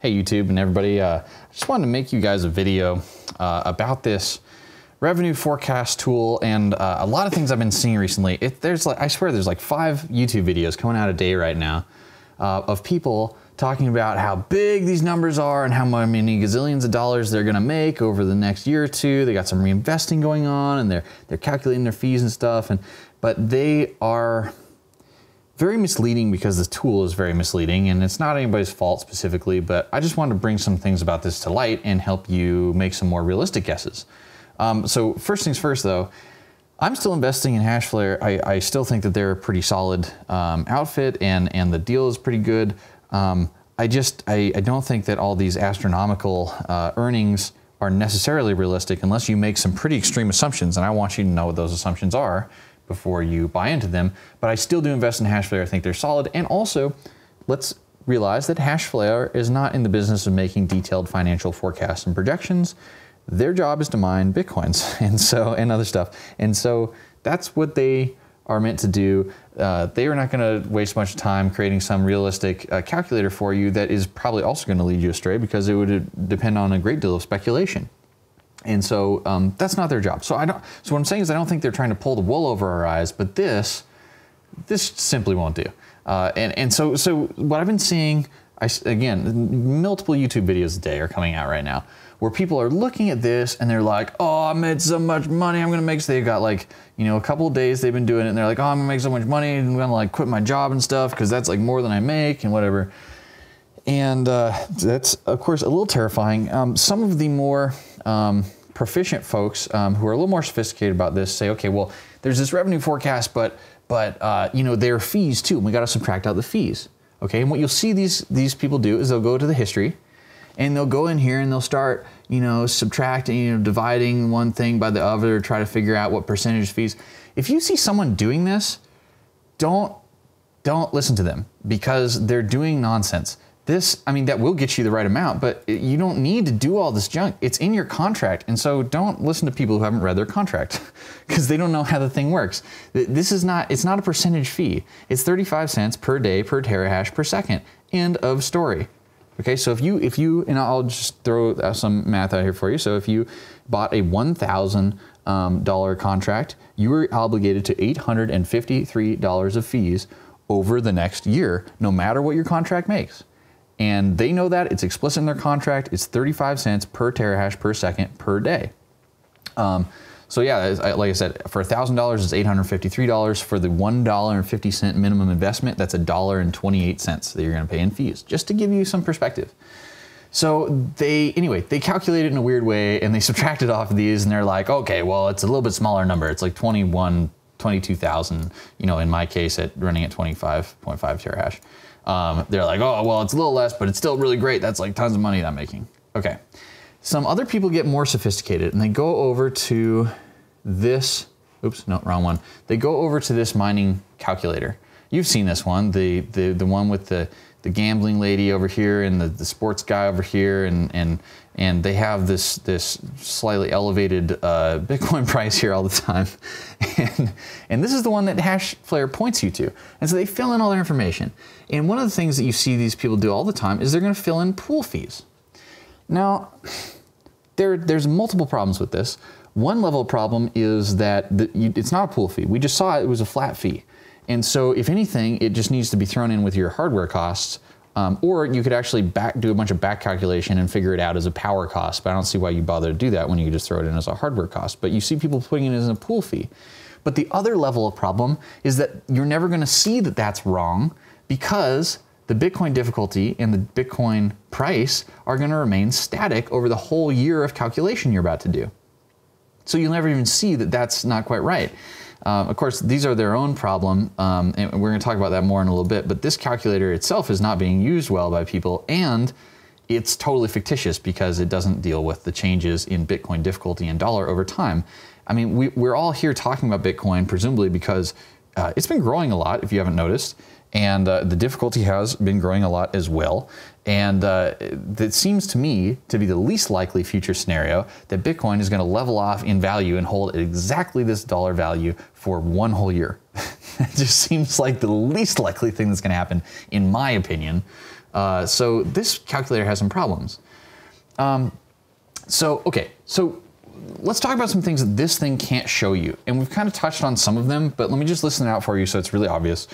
Hey YouTube and everybody, I just wanted to make you guys a video about this revenue forecast tool and a lot of things I've been seeing recently. I swear there's like 5 YouTube videos coming out a day right now of people talking about how big these numbers are and how many gazillions of dollars they're gonna make over the next year or two. They got some reinvesting going on and they're calculating their fees and stuff, but they are very misleading because the tool is very misleading, and it's not anybody's fault specifically, but I just wanted to bring some things about this to light and help you make some more realistic guesses. So first things first though, I'm still investing in Hashflare. I still think that they're a pretty solid outfit and the deal is pretty good. I don't think that all these astronomical earnings are necessarily realistic unless you make some pretty extreme assumptions, and I want you to know what those assumptions are before you buy into them. But I still do invest in Hashflare. I think they're solid. And also, let's realize that Hashflare is not in the business of making detailed financial forecasts and projections. Their job is to mine Bitcoins and other stuff. And so that's what they are meant to do. They are not going to waste much time creating some realistic calculator for you that is probably also going to lead you astray, because it would depend on a great deal of speculation. And so that's not their job. So what I'm saying is I don't think they're trying to pull the wool over our eyes, but this simply won't do. So what I've been seeing, again, multiple YouTube videos a day are coming out right now where people are looking at this and they're like, oh, I made so much money, I'm gonna make, so they've got like, a couple of days they've been doing it and they're like, oh, I'm gonna make so much money and I'm gonna like quit my job and stuff because that's like more than I make and whatever. And that's of course a little terrifying. Some of the more proficient folks who are a little more sophisticated about this say, okay, well, there's this revenue forecast, but there are fees too, and we got to subtract out the fees. Okay, and what you'll see these people do is they'll go to the history, and they'll go in here and they'll start, subtracting, dividing one thing by the other, try to figure out what percentage fees. If you see someone doing this, don't listen to them, because they're doing nonsense. That will get you the right amount, but you don't need to do all this junk. It's in your contract. And so don't listen to people who haven't read their contract because they don't know how the thing works. It's not a percentage fee. It's 35 cents per day per terahash per second. End of story. Okay, so if you, and I'll just throw some math out here for you. So if you bought a $1,000 contract, you were obligated to $853 of fees over the next year, no matter what your contract makes. And they know that, it's explicit in their contract. It's 35 cents per terahash per second per day. So yeah, like I said, for $1,000 it's $853. For the $1.50 minimum investment, that's $1.28 that you're going to pay in fees, just to give you some perspective. So they calculate it in a weird way and they subtract it off of these, and they're like, okay, well, it's a little bit smaller number. It's like 22,000, in my case running at 25.5 terahash. They're like, oh, well, it's a little less, but it's still really great. That's like tons of money that I'm making. Okay. Some other people get more sophisticated and they go over to this, oops, no, wrong one. They go over to this mining calculator. You've seen this one, the one with the gambling lady over here and the sports guy over here, and they have this slightly elevated Bitcoin price here all the time. And this is the one that Hashflare points you to. And so they fill in all their information. And one of the things that you see these people do all the time is they're going to fill in pool fees. Now, there's multiple problems with this. One level of problem is that it's not a pool fee. We just saw it was a flat fee. And so if anything, it just needs to be thrown in with your hardware costs, or you could actually do a bunch of back calculation and figure it out as a power cost. But I don't see why you bother to do that when you just throw it in as a hardware cost. But you see people putting it as a pool fee. But the other level of problem is that you're never going to see that that's wrong, because the Bitcoin difficulty and the Bitcoin price are going to remain static over the whole year of calculation you're about to do. So you'll never even see that that's not quite right. Of course, these are their own problem, and we're going to talk about that more in a little bit, but this calculator itself is not being used well by people, and it's totally fictitious because it doesn't deal with the changes in Bitcoin difficulty and dollar over time. I mean, we're all here talking about Bitcoin presumably because it's been growing a lot, if you haven't noticed, and the difficulty has been growing a lot as well. And it seems to me to be the least likely future scenario that Bitcoin is going to level off in value and hold at exactly this dollar value for one whole year. It just seems like the least likely thing that's going to happen, in my opinion. So this calculator has some problems. So let's talk about some things that this thing can't show you. And we've kind of touched on some of them, but let me just listen it out for you so it's really obvious.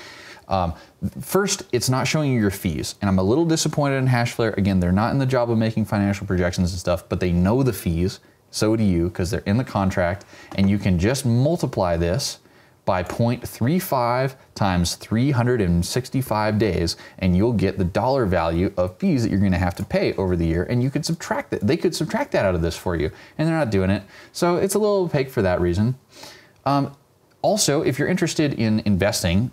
First, it's not showing you your fees. And I'm a little disappointed in Hashflare. Again, they're not in the job of making financial projections and stuff, but they know the fees. So do you, because they're in the contract. And you can just multiply this by 0.35 times 365 days, and you'll get the dollar value of fees that you're going to have to pay over the year, and you could subtract it. They could subtract that out of this for you, and they're not doing it. So it's a little opaque for that reason. Also, if you're interested in investing,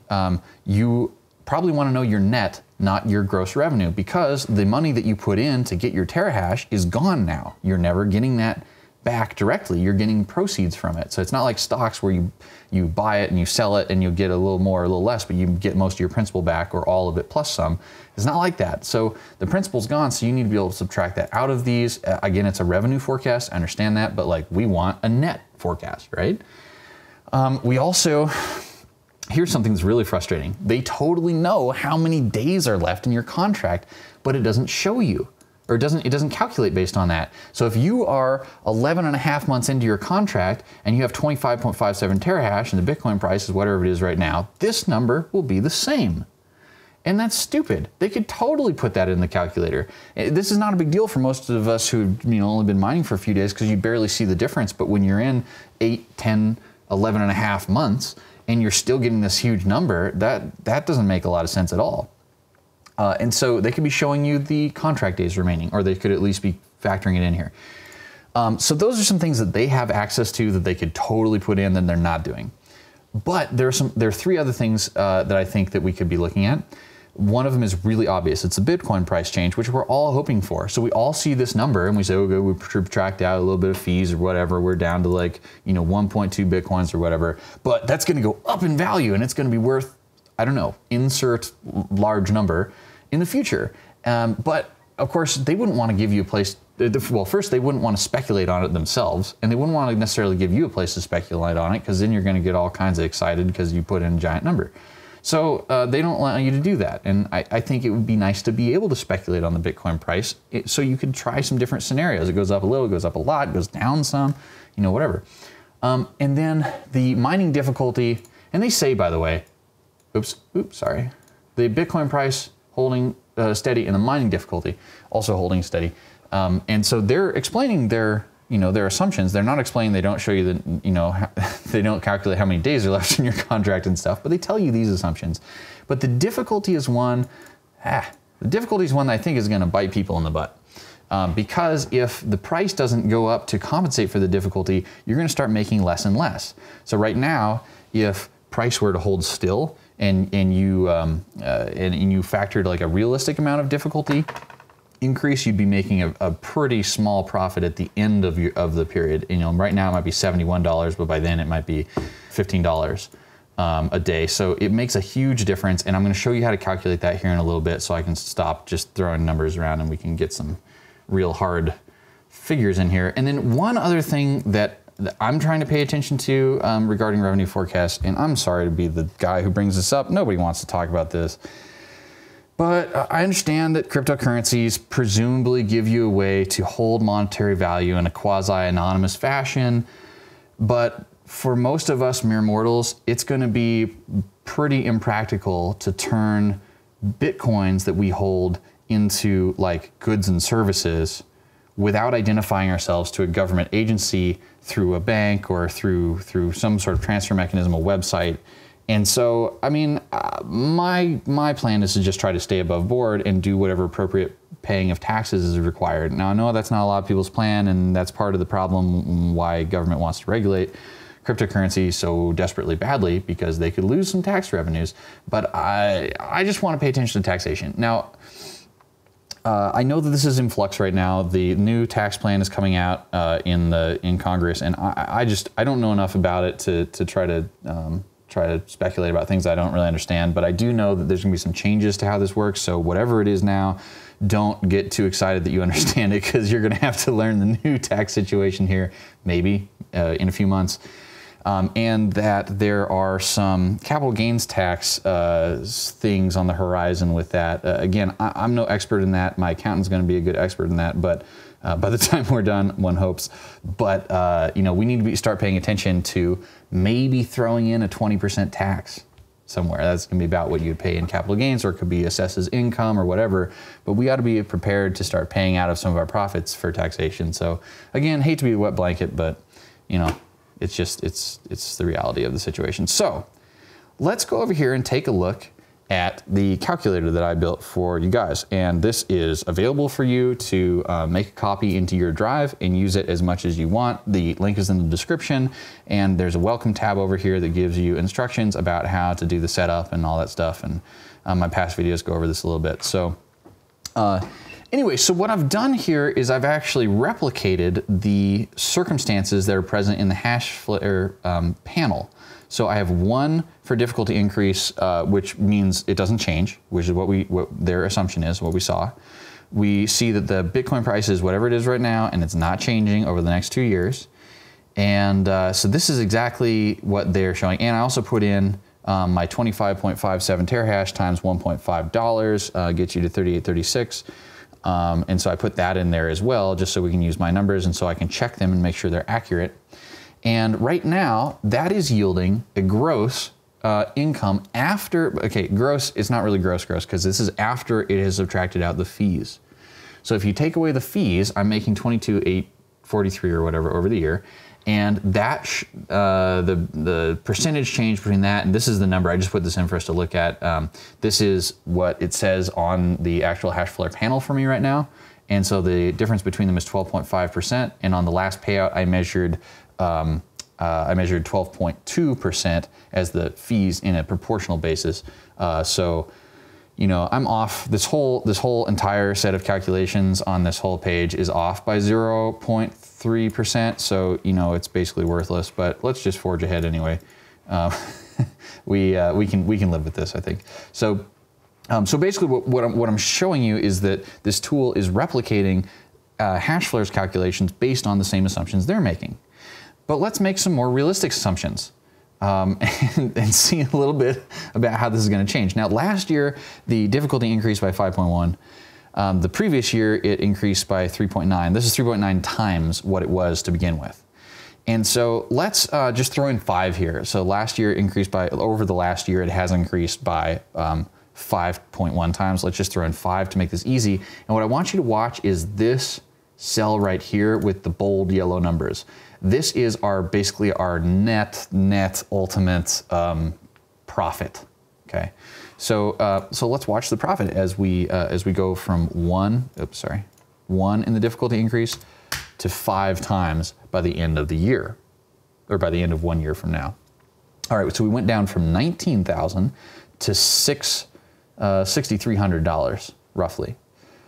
you probably want to know your net, not your gross revenue, because the money that you put in to get your terahash is gone now. You're never getting that back directly. You're getting proceeds from it. So it's not like stocks where you buy it and you sell it and you get a little more or a little less, but you get most of your principal back or all of it plus some. It's not like that. So the principal's gone, so you need to be able to subtract that out of these. Again, it's a revenue forecast. I understand that, but like we want a net forecast, right? We also, here's something that's really frustrating. They totally know how many days are left in your contract, but it doesn't show you. Or it doesn't calculate based on that. So if you are 11 and a half months into your contract and you have 25.57 terahash and the Bitcoin price is whatever it is right now, this number will be the same. And that's stupid. They could totally put that in the calculator. This is not a big deal for most of us who've only been mining for a few days because you barely see the difference. But when you're in 8, 10, 11 and a half months and you're still getting this huge number, that doesn't make a lot of sense at all. And so they could be showing you the contract days remaining, or they could at least be factoring it in here. So those are some things that they have access to that they could totally put in that they're not doing. But there are three other things that I think that we could be looking at. One of them is really obvious. It's the Bitcoin price change, which we're all hoping for. So we all see this number and we say, okay, we subtract out a little bit of fees or whatever. We're down to like, 1.2 Bitcoins or whatever. But that's going to go up in value and it's going to be worth, I don't know, insert large number in the future. But of course, they wouldn't want to give you a place, well, first they wouldn't want to speculate on it themselves, and they wouldn't want to necessarily give you a place to speculate on it, because then you're going to get all kinds of excited because you put in a giant number. So they don't allow you to do that. And I think it would be nice to be able to speculate on the Bitcoin price so you could try some different scenarios. It goes up a little, it goes up a lot, it goes down some, whatever. And then the mining difficulty, and they say, by the way, sorry, the Bitcoin price holding steady and the mining difficulty also holding steady. And so they're explaining their assumptions. They're not explaining, they don't show you that, they don't calculate how many days are left in your contract and stuff, but they tell you these assumptions. But the difficulty is one that I think is going to bite people in the butt. Because if the price doesn't go up to compensate for the difficulty, you're going to start making less and less. So right now, if price were to hold still, and you factored like a realistic amount of difficulty increase, you'd be making a pretty small profit at the end of the period. Right now it might be $71, but by then it might be $15 a day. So it makes a huge difference, and I'm going to show you how to calculate that here in a little bit, so I can stop just throwing numbers around and we can get some real hard figures in here. And then one other thing that I'm trying to pay attention to regarding revenue forecasts, and I'm sorry to be the guy who brings this up. Nobody wants to talk about this. But I understand that cryptocurrencies presumably give you a way to hold monetary value in a quasi-anonymous fashion. But for most of us mere mortals, it's going to be pretty impractical to turn Bitcoins that we hold into like goods and services without identifying ourselves to a government agency through a bank or through some sort of transfer mechanism, a website. And so, I mean, my plan is to just try to stay above board and do whatever appropriate paying of taxes is required. Now, I know that's not a lot of people's plan, and that's part of the problem why government wants to regulate cryptocurrency so desperately badly, because they could lose some tax revenues. But I just want to pay attention to taxation. Now, I know that this is in flux right now. The new tax plan is coming out in Congress, and I don't know enough about it to try to speculate about things I don't really understand. But I do know that there's going to be some changes to how this works. So whatever it is now, don't get too excited that you understand it, because you're going to have to learn the new tax situation here, maybe in a few months. and that there are some capital gains tax things on the horizon with that. Again, I'm no expert in that. My accountant's going to be a good expert in that, but by the time we're done, one hopes. But you know, we need to start paying attention to maybe throwing in a 20% tax somewhere. That's going to be about what you'd pay in capital gains, or it could be assessed as income or whatever. But we ought to be prepared to start paying out of some of our profits for taxation. So again, hate to be a wet blanket, but you know, it's just, it's the reality of the situation. So let's go over here and take a look at the calculator that I built for you guys. And this is available for you to make a copy into your drive and use it as much as you want. The link is in the description, and there's a welcome tab over here that gives you instructions about how to do the setup and all that stuff. And my past videos go over this a little bit. So anyway, so what I've done here is I've actually replicated the circumstances that are present in the Hashflare panel. So I have one for difficulty increase, which means it doesn't change, which is what their assumption is, what we saw. We see that the Bitcoin price is whatever it is right now, and it's not changing over the next 2 years. And so this is exactly what they're showing. And I also put in my 25.57 terahash times $1.5 gets you to 3836. And so I put that in there as well, just so we can use my numbers and so I can check them and make sure they're accurate. And right now, that is yielding a gross income after, okay, gross, it's not really gross because this is after it has subtracted out the fees. So if you take away the fees, I'm making 22,843 or whatever over the year. And that, the percentage change between that, and this is the number, I just put this in for us to look at. This is what it says on the actual Hashflare panel for me right now. And so the difference between them is 12.5%. And on the last payout, I measured 12.2% as the fees in a proportional basis. So, you know, I'm off. This whole entire set of calculations on this whole page is off by 0.3%. So, you know, it's basically worthless. But let's just forge ahead anyway. We can live with this, I think. So, so basically, what I'm showing you is that this tool is replicating Hashflare's calculations based on the same assumptions they're making. But let's make some more realistic assumptions and see a little bit about how this is going to change. Now, last year, the difficulty increased by 5.1. The previous year, it increased by 3.9. This is 3.9 times what it was to begin with. And so let's just throw in 5 here. So last year increased by, over the last year, it has increased by 5.1 times. Let's just throw in 5 to make this easy. And what I want you to watch is this cell right here with the bold yellow numbers. This is basically our net ultimate profit. Okay, so let's watch the profit as we go from 1 in the difficulty increase to 5 times by the end of the year, or by the end of 1 year from now. All right, so we went down from $19,000 to $6,300 roughly.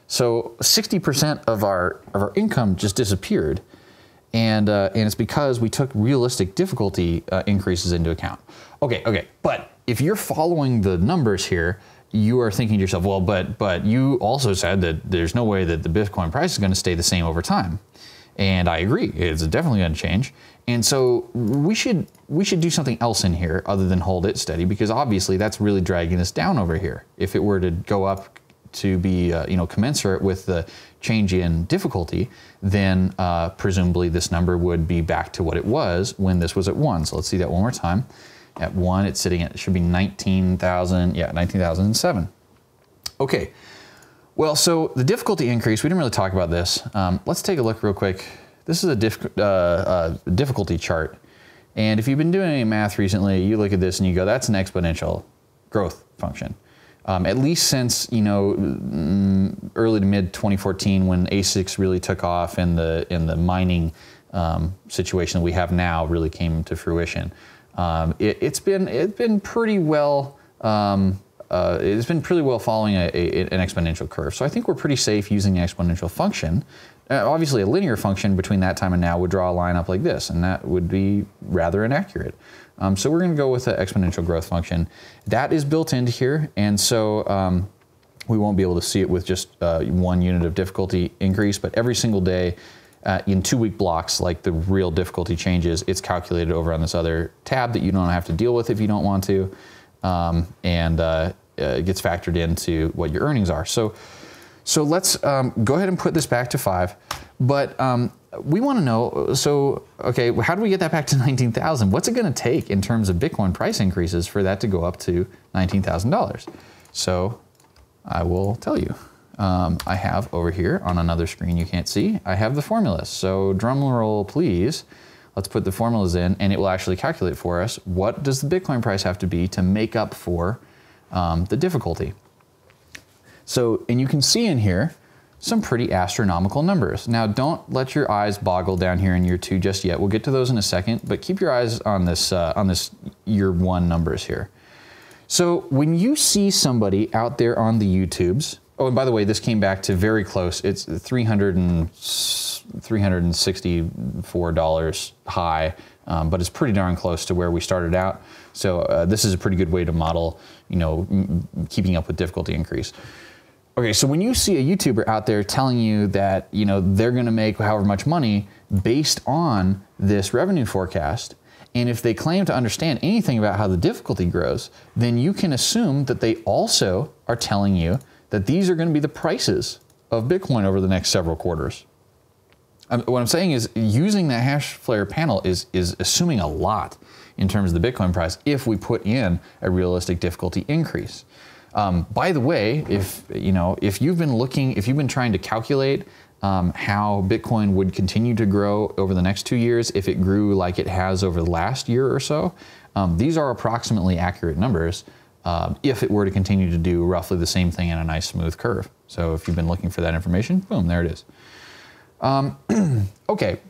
So 60% of our income just disappeared. And it's because we took realistic difficulty increases into account. Okay, but if you're following the numbers here, you are thinking to yourself, well, but you also said that there's no way that the Bitcoin price is going to stay the same over time. And I agree, it's definitely going to change. And so we should do something else in here other than hold it steady, because obviously that's really dragging us down over here. If it were to go up to be commensurate with the change in difficulty, then presumably this number would be back to what it was when this was at 1. So let's see that one more time. At 1, it's sitting at, it should be 19,000, yeah, 19,007. Okay, well, so the difficulty increase, we didn't really talk about this. Let's take a look real quick. This is a difficulty chart. And if you've been doing any math recently, you look at this and you go, that's an exponential growth function. At least since, early to mid 2014, when ASICs really took off and the mining situation that we have now really came to fruition. It's been pretty well following an exponential curve. So I think we're pretty safe using the exponential function. Obviously, a linear function between that time and now would draw a line up like this, and that would be rather inaccurate. So we're going to go with the exponential growth function. That is built into here, and so we won't be able to see it with just 1 unit of difficulty increase, but every single day in 2-week blocks, like the real difficulty changes, it's calculated over on this other tab that you don't have to deal with if you don't want to. It gets factored into what your earnings are. So let's go ahead and put this back to 5. But we want to know, so, okay, how do we get that back to 19,000? What's it going to take in terms of Bitcoin price increases for that to go up to $19,000? So I will tell you. I have over here on another screen you can't see, I have the formulas. So drum roll, please. Let's put the formulas in and it will actually calculate for us what does the Bitcoin price have to be to make up for the difficulty. So, and you can see in here some pretty astronomical numbers. Now don't let your eyes boggle down here in year 2 just yet. We'll get to those in a second, but keep your eyes on this year 1 numbers here. So when you see somebody out there on the YouTubes, oh, and by the way, this came back to very close. It's $364 high, but it's pretty darn close to where we started out. So this is a pretty good way to model, you know, keeping up with difficulty increase. Okay, so when you see a YouTuber out there telling you that, you know, they're going to make however much money based on this revenue forecast, and if they claim to understand anything about how the difficulty grows, then you can assume that they also are telling you that these are going to be the prices of Bitcoin over the next several quarters. What I'm saying is using that Hashflare panel is assuming a lot in terms of the Bitcoin price if we put in a realistic difficulty increase. By the way, if you've been trying to calculate how Bitcoin would continue to grow over the next 2 years if it grew like it has over the last year or so, these are approximately accurate numbers if it were to continue to do roughly the same thing in a nice smooth curve. So if you've been looking for that information, boom, there it is. Okay,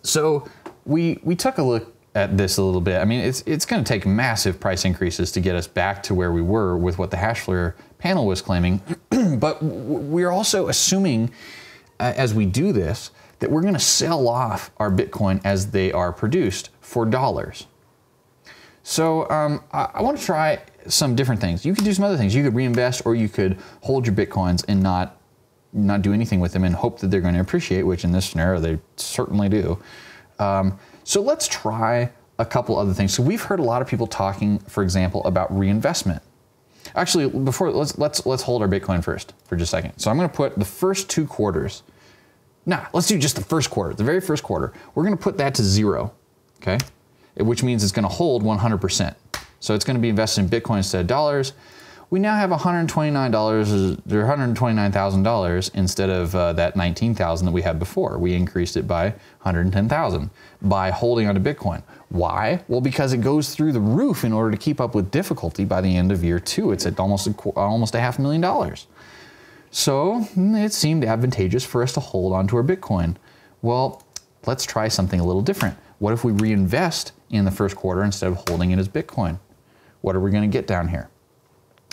so we took a look at this a little bit. I mean, it's going to take massive price increases to get us back to where we were with what the Hashflare panel was claiming, but we're also assuming as we do this that we're going to sell off our Bitcoin as they are produced for dollars. So I want to try some different things. You could do some other things. You could reinvest, or you could hold your Bitcoins and not do anything with them and hope that they're going to appreciate, which in this scenario they certainly do. So let's try a couple other things. So we've heard a lot of people talking, for example, about reinvestment. Actually, before let's hold our Bitcoin first for just a second. So I'm going to put the first 2 quarters. Nah, let's do just the first quarter, the very first quarter. We're going to put that to 0, okay? Which means it's going to hold 100%. So it's going to be invested in Bitcoin instead of dollars. We now have $129,000 instead of that $19,000 that we had before. We increased it by $110,000 by holding onto Bitcoin. Why? Well, because it goes through the roof in order to keep up with difficulty by the end of year 2. It's at almost $500,000. So it seemed advantageous for us to hold onto our Bitcoin. Well, let's try something a little different. What if we reinvest in the first quarter instead of holding it as Bitcoin? What are we going to get down here?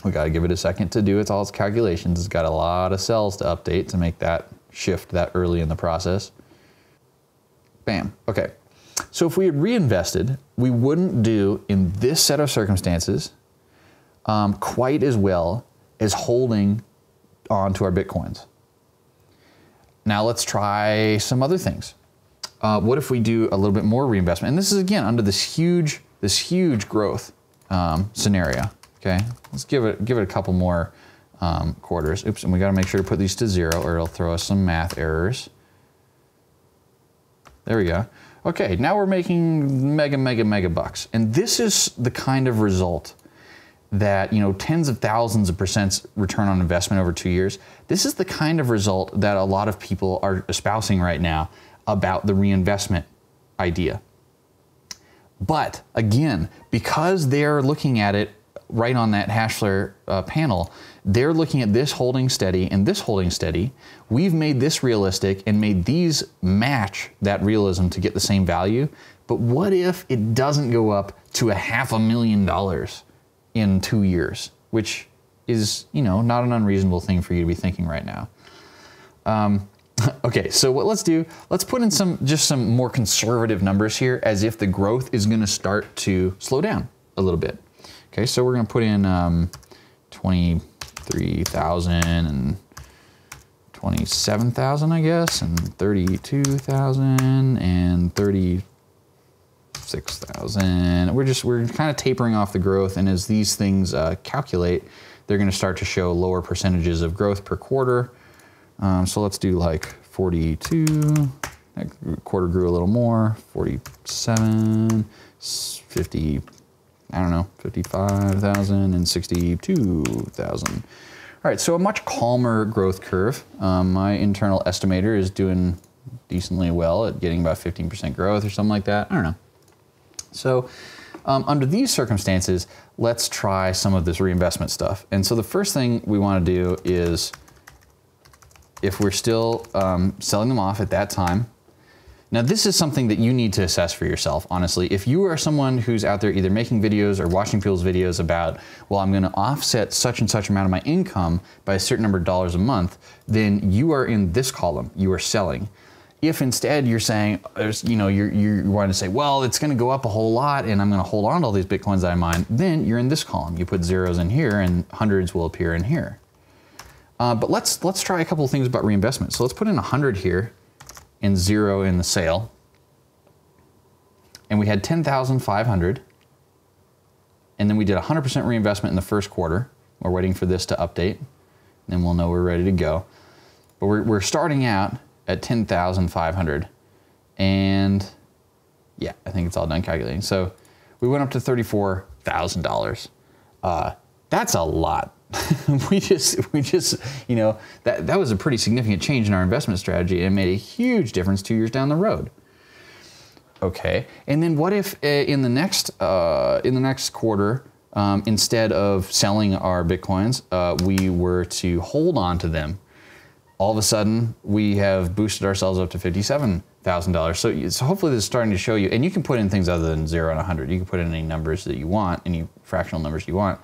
We got to give it a second to do all its calculations. It's got a lot of cells to update to make that shift that early in the process. Bam. Okay. So if we had reinvested, we wouldn't do in this set of circumstances quite as well as holding on to our Bitcoins. Now let's try some other things. What if we do a little bit more reinvestment? And this is again under this huge growth scenario. Okay, let's give it a couple more quarters. Oops, and we got to make sure to put these to 0 or it'll throw us some math errors. There we go. Okay, now we're making mega bucks. And this is the kind of result that, you know, tens of thousands of % return on investment over 2 years. This is the kind of result that a lot of people are espousing right now about the reinvestment idea. But again, because they're looking at it right on that Hashflare panel, they're looking at this holding steady and this holding steady. We've made this realistic and made these match that realism to get the same value. But what if it doesn't go up to $500,000 in 2 years, which is, you know, not an unreasonable thing for you to be thinking right now. Okay, so what let's do, let's put in some more conservative numbers here as if the growth is going to start to slow down a little bit. Okay, so we're going to put in 23,000 and 27,000, I guess, and 32,000 and 36,000. We're kind of tapering off the growth, and as these things calculate, they're going to start to show lower percentages of growth per quarter. So let's do like 42. That quarter grew a little more. 47, 50. I don't know, 55,000 and 62,000. All right, so a much calmer growth curve. My internal estimator is doing decently well at getting about 15% growth or something like that. I don't know. So under these circumstances, let's try some of this reinvestment stuff. And so the first thing we want to do is, if we're still selling them off at that time. Now this is something that you need to assess for yourself, honestly. If you are someone who's out there either making videos or watching people's videos about, well, I'm gonna offset such and such amount of my income by a certain number of dollars a month, then you are in this column, you are selling. If instead you're saying, you're wanting to say, well, it's gonna go up a whole lot and I'm gonna hold on to all these Bitcoins that I mine, then you're in this column. You put zeros in here and hundreds will appear in here. But let's try a couple of things about reinvestment. So let's put in 100 here and 0 in the sale. And we had 10,500. And then we did 100% reinvestment in the first quarter. We're waiting for this to update. Then we'll know we're ready to go. But we're starting out at 10,500. And yeah, I think it's all done calculating. So we went up to $34,000. That's a lot. we just, that was a pretty significant change in our investment strategy and made a huge difference 2 years down the road. Okay, and then what if in the next quarter, instead of selling our Bitcoins, we were to hold on to them? All of a sudden, we have boosted ourselves up to $57,000. So hopefully this is starting to show you, and you can put in things other than 0 and 100. You can put in any numbers that you want, any fractional numbers you want.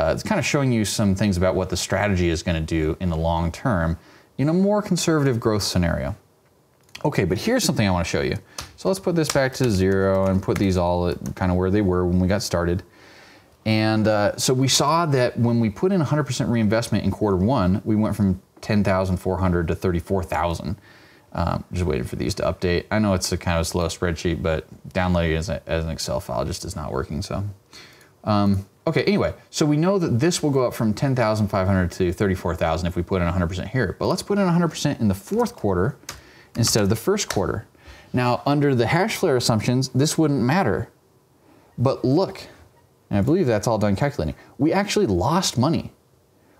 It's kind of showing you some things about what the strategy is going to do in the long term in a more conservative growth scenario. Okay, but here's something I want to show you. So let's put this back to 0 and put these all at kind of where they were when we got started. And so we saw that when we put in 100% reinvestment in quarter one, we went from 10,400 to 34,000. Just waiting for these to update. I know it's a kind of a slow spreadsheet, but downloading it as an Excel file just is not working. So. Okay, anyway, so we know that this will go up from 10,500 to 34,000 if we put in 100% here. But let's put in 100% in the fourth quarter instead of the first quarter. Now, under the Hashflare assumptions, this wouldn't matter. But look, and I believe that's all done calculating. We actually lost money.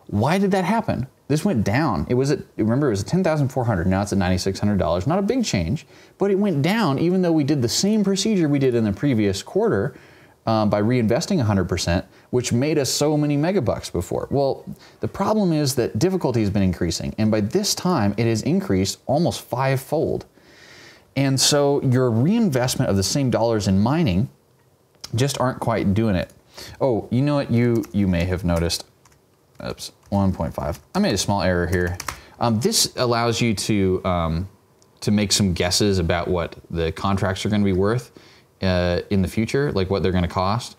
Why did that happen? This went down. Remember, it was at 10,400. Now it's at $9,600. Not a big change, but it went down even though we did the same procedure we did in the previous quarter. By reinvesting 100%, which made us so many megabucks before. Well, the problem is that difficulty has been increasing, and by this time it has increased almost 5-fold. And so your reinvestment of the same dollars in mining just aren't quite doing it. Oh, you know what you may have noticed? Oops, 1.5. I made a small error here. This allows you to make some guesses about what the contracts are going to be worth in the future, like what they're going to cost.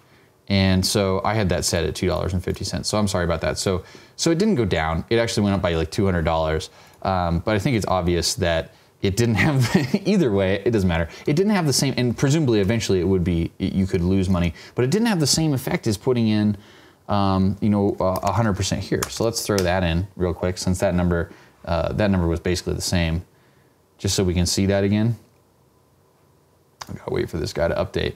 And so I had that set at $2.50. So I'm sorry about that. So it didn't go down. It actually went up by like $200. But I think it's obvious that it didn't have, either way, it doesn't matter. It didn't have the same, and presumably eventually it would be, you could lose money, but it didn't have the same effect as putting in, 100% here. So let's throw that in real quick, since that number was basically the same, just so we can see that again. I gotta wait for this guy to update.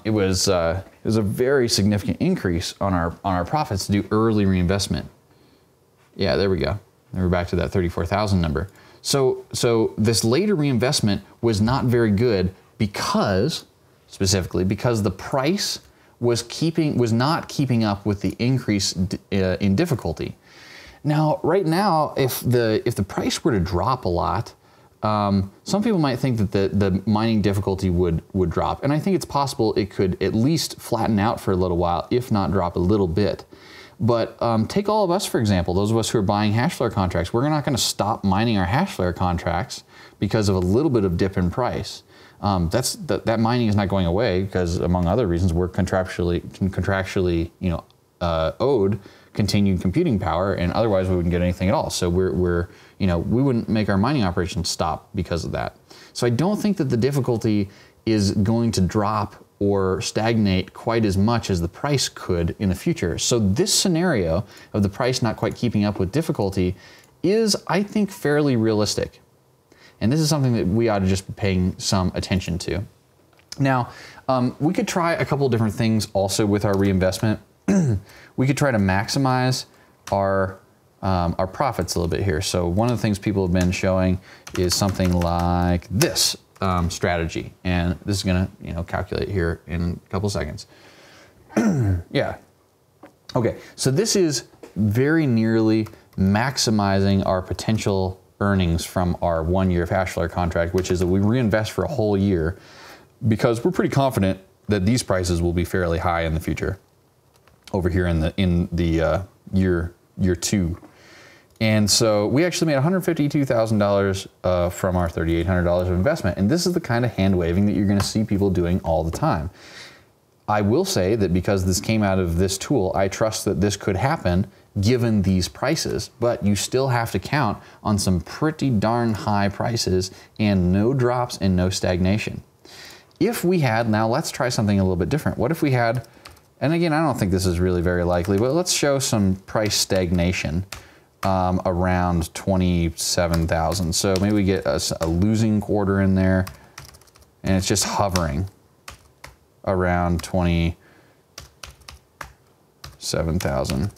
It was a very significant increase on our profits to do early reinvestment. Yeah, there we go. And we're back to that 34,000 number. So this later reinvestment was not very good specifically because the price was not keeping up with the increase in difficulty. Now, right now, if the price were to drop a lot, some people might think that the mining difficulty would drop, and I think it's possible it could at least flatten out for a little while, if not drop a little bit. But take all of us, for example, those of us who are buying Hashflare contracts, we're not going to stop mining our Hashflare contracts because of a little bit of dip in price. That mining is not going away because, among other reasons, we're contractually owed continued computing power, and otherwise we wouldn't get anything at all. So we wouldn't make our mining operations stop because of that. So I don't think that the difficulty is going to drop or stagnate quite as much as the price could in the future. So this scenario of the price not quite keeping up with difficulty is, I think, fairly realistic. And this is something that we ought to just be paying some attention to. Now, we could try a couple of different things also with our reinvestment. We could try to maximize our profits a little bit here. So one of the things people have been showing is something like this strategy. And this is gonna calculate here in a couple of seconds. Yeah. Okay, so this is very nearly maximizing our potential earnings from our 1 year of Hashflare contract, which is that we reinvest for a whole year because we're pretty confident that these prices will be fairly high in the future over here in the year 2. And so we actually made $152,000 from our $3,800 of investment. And this is the kind of hand waving that you're going to see people doing all the time. I will say that because this came out of this tool, I trust that this could happen given these prices, but you still have to count on some pretty darn high prices and no drops and no stagnation. If we had, now let's try something a little bit different. What if we had, and again, I don't think this is really very likely, but let's show some price stagnation around 27,000. So maybe we get a losing quarter in there and it's just hovering around 27,000.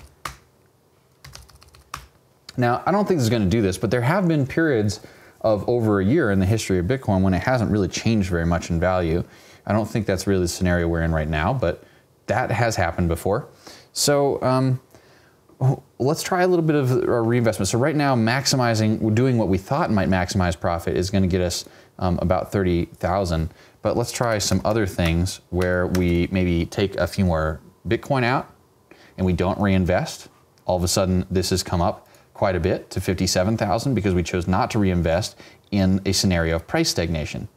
Now, I don't think this is going to do this, but there have been periods of over a year in the history of Bitcoin when it hasn't really changed very much in value. I don't think that's really the scenario we're in right now, but that has happened before. So let's try a little bit of our reinvestment. So right now, doing what we thought might maximize profit is going to get us about 30,000. But let's try some other things where we maybe take a few more Bitcoin out and we don't reinvest. All of a sudden, this has come up quite a bit to 57,000 because we chose not to reinvest in a scenario of price stagnation.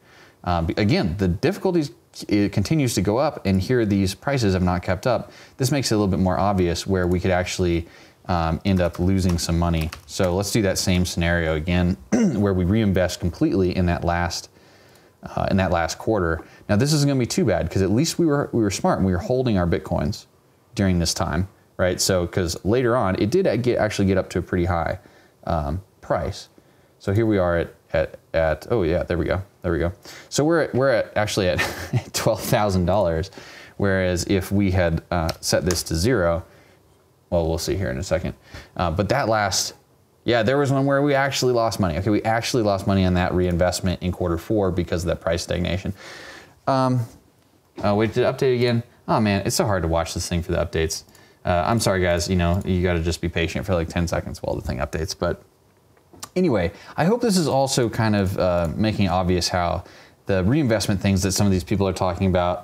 Again, the difficulties continues to go up, and here these prices have not kept up. This makes it a little bit more obvious where we could actually end up losing some money. So let's do that same scenario again, where we reinvest completely in that last quarter. Now this isn't going to be too bad because at least we were smart and we were holding our Bitcoins during this time, right? So because later on it did actually get up to a pretty high price. So here we are at oh yeah, there we go. So we're actually at $12,000, whereas if we had set this to 0, well, we'll see here in a second. But that there was one where we actually lost money. Okay, we actually lost money on that reinvestment in Q4 because of that price stagnation. Wait, did it update again? Oh man, it's so hard to watch this thing for the updates. I'm sorry guys, you got to just be patient for like 10 seconds while the thing updates. But anyway, I hope this is also kind of making obvious how the reinvestment things that some of these people are talking about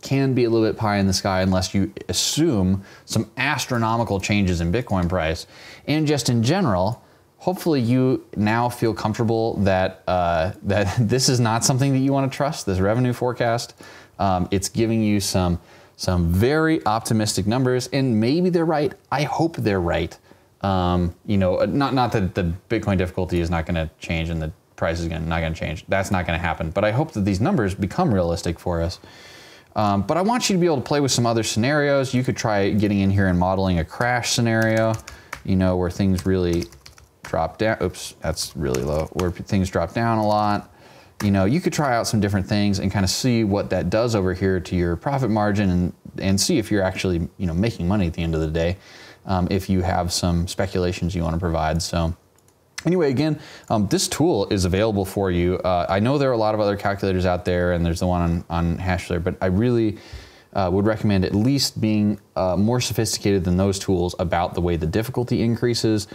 can be a little bit pie in the sky unless you assume some astronomical changes in Bitcoin price. And just in general, hopefully you now feel comfortable that that this is not something that you want to trust, this revenue forecast. It's giving you some very optimistic numbers, and maybe they're right. I hope they're right. Not that the Bitcoin difficulty is not going to change and the price is not going to change. That's not going to happen. But I hope that these numbers become realistic for us. But I want you to be able to play with some other scenarios. You could try getting in here and modeling a crash scenario, where things really drop down. Oops, that's really low. Where things drop down a lot. You could try out some different things and kind of see what that does over here to your profit margin and see if you're actually, making money at the end of the day. If you have some speculations you want to provide. So anyway, again, this tool is available for you. I know there are a lot of other calculators out there, and there's the one on Hashflare, but I really would recommend at least being more sophisticated than those tools about the way the difficulty increases.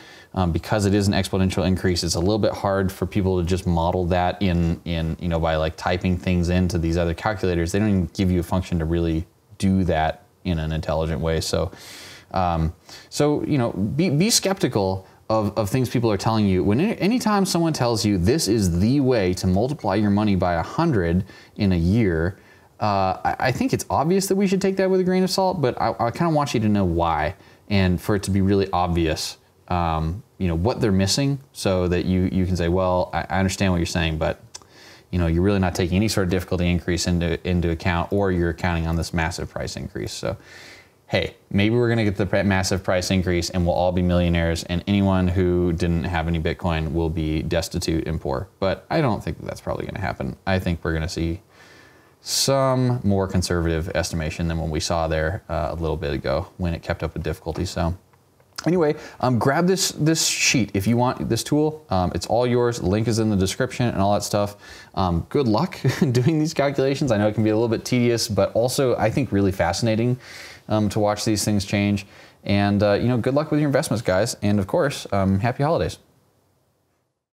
Because it is an exponential increase, it's a little bit hard for people to just model that by like typing things into these other calculators. They don't even give you a function to really do that in an intelligent way. So be skeptical of things people are telling you. Anytime someone tells you this is the way to multiply your money by 100 in a year, I think it's obvious that we should take that with a grain of salt, but I kind of want you to know why. and for it to be really obvious, you know, what they're missing, so that you can say, well, I understand what you're saying, but you know, you're really not taking any sort of difficulty increase into account, or you're counting on this massive price increase. So, hey, maybe we're gonna get the massive price increase and we'll all be millionaires, and anyone who didn't have any Bitcoin will be destitute and poor. But I don't think that's probably gonna happen. I think we're gonna see some more conservative estimation than what we saw there a little bit ago when it kept up with difficulty. So anyway, grab this sheet if you want this tool. It's all yours. The link is in the description and all that stuff. Good luck doing these calculations. I know it can be a little bit tedious, but also I think really fascinating to watch these things change. And you know, good luck with your investments, guys. And of course, happy holidays.